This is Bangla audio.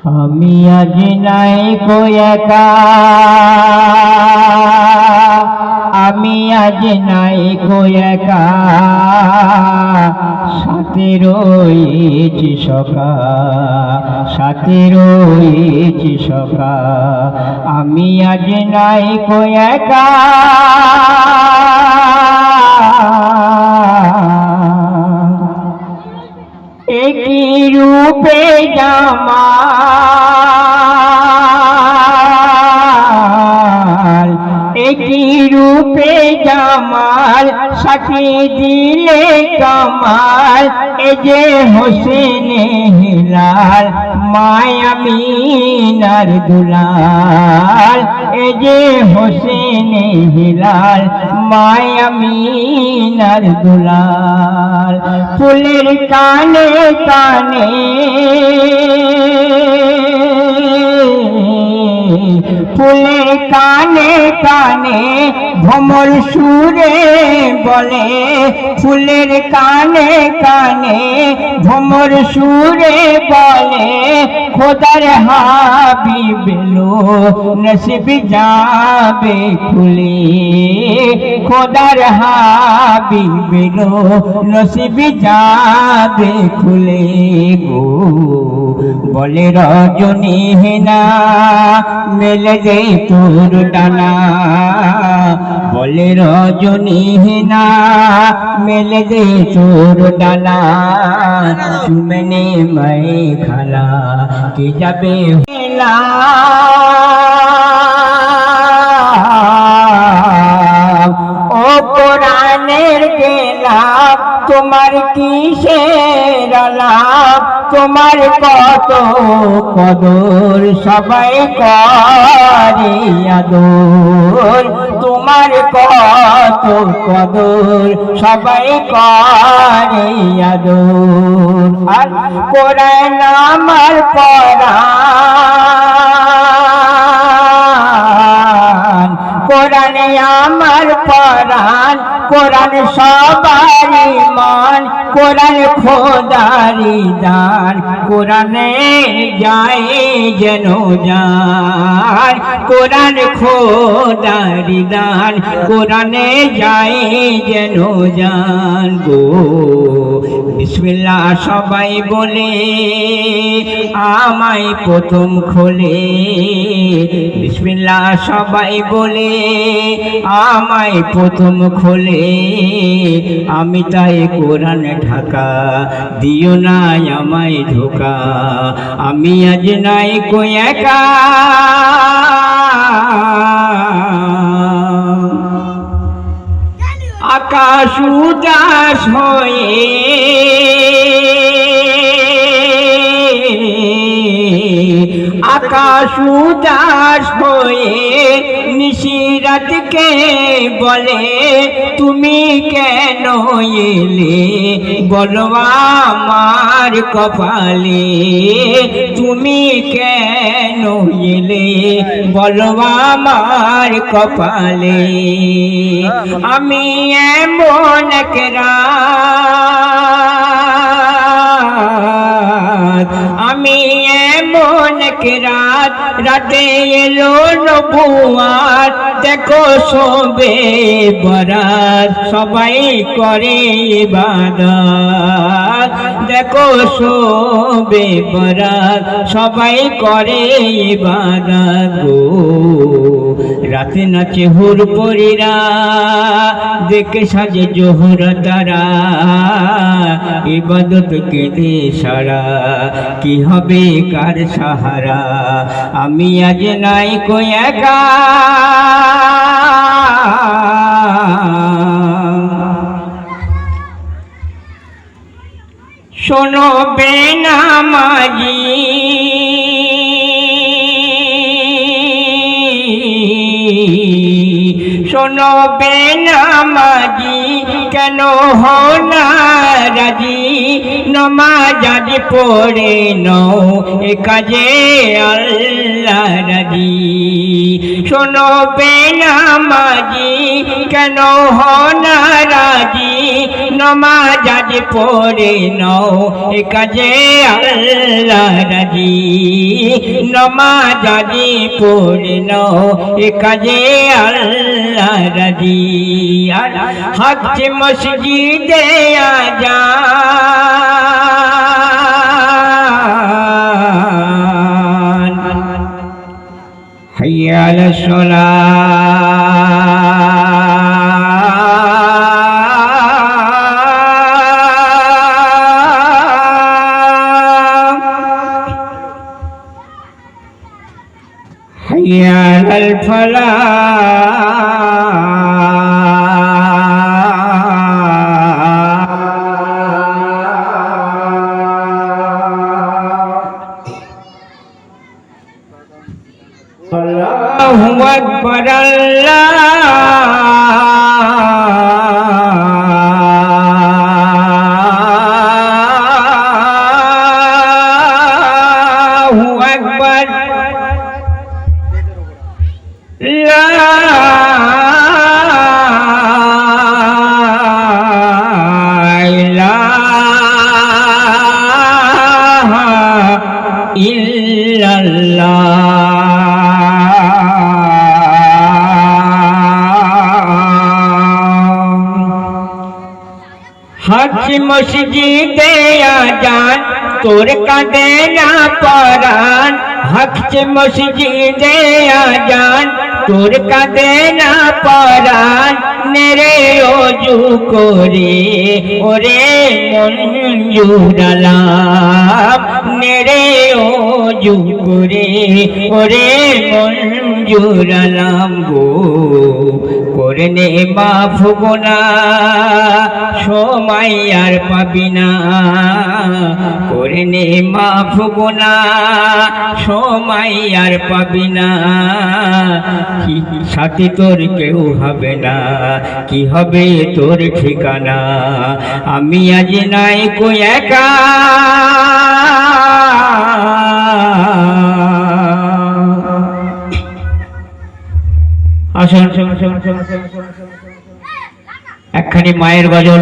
আমি আজ নাই কো একা, আমি আজ নাই কো একা, সাথে রয়েছি সখা, সাথে রয়েছি সখা। আমি আজ নাই কো একা, একই রূপে জামাল, একই রূপে জামাল, সাথী দিলে কামাল, এ যে হোসেন হিলাল, মায়া মিনার দুলাল, এ যে হোসেন হিলাল, মায়া মিনার দুলাল। ফুলের কানে কানে, ফুলের কানে কানে ভ্রমর সুরে বলে, ফুলের কানে কানে ভ্রমর সুরে বলে, খোদার হাবিব লো নসিব যাবে খুলে, খোদার হাবিব লো নসিব যাবে খুলে গো। বলে রজনী হেনা মেলে দে তোর ডানা, বলে রজনী হেনা মেলে দে তোর ডানা, চুমনে मैं খালা কে যাবে হেলা। ও কোরআনের গেলাম তোমার কিসের আলাপ, তোমার কত কদর সবাই করে আদর, তোমার কত কদর সবাই করে আদর। আর কোরআন আমার পরাণ, কোরআন আমার পরাণ, কোরআন সবার ঈমান, কোরআন খোদারি দান, কোরআনে যায় যেন জান, কোরআন খোদারি দান, কোরআনে যায় যেন জান গো। বিসমিল্লাহ সবাই বলে আমায় প্রথম খোলে, বিসমিল্লাহ সবাই বলে আমায় প্রথম খোলে, আমি তাই কোরআন ঢাকা, দিও না আমায় ধোকা, আমি আজ নাই কো একা। আকাশ উদাস হয়ে আকাশ উদাস হয়ে নিশিরাতকে বলে, তুমি কেন এলে বলো আমার কপালে, তুমি কেন এলে বলো আমার কপালে। আমি এমন এক রাত, আমি এমন এক রাত, রাতে এলো নবুয়াত, দেখো শোবে বরাত, সবাই করে ইবাদত, দেখো শোবে বরাত, সবাই করে ইবাদত গো। রাতে নাচে হুর পরীরা, দেখে সাজে জোহর তারা, ইবাদত কেঁদে সারা, কি হবে কার সাহারা, আমি আজ নাই কো একা। শোনো বেনামাজি, শোনো বেনামাজি, কেন হও না রাজি নমাজ আজ পড়ে নও এ কাজে আল্লাহ রাজি শোনো বেনামাজি কেন হও না রাজি নমাজ আজ পড়ে নও এ কাজে আল্লাহ রাজি নমাজ আজ পড়ে নও এ কাজে আল্লাহ রাজি হক মসজিদে আযান হাইয়া আলাস সালাহ হাইয়া আলাল ফালাহ আল্লাহু আকবার আল্লাহু আকবার লা ইলাহা ইল্লাল্লাহ হক মসজিদে আযান তোর কাঁদে না পরাণ হক মসজিদে আযান তোর কাঁদে না পরাণ নেরে ওযু করে ওরে মঞ্জুর আলাম নেরে ওযু করে ওরে মঞ্জুর আলাম গো করনে মাফ গুনাহ সময় আর পাবি না করনে মাফ গুনাহ সময় আর পাবি না সাথী তোর কেউ হবে না কি হবে তোর ঠিকানা আমি আজ নাই কো একা আসুন একখানি মায়ের গজল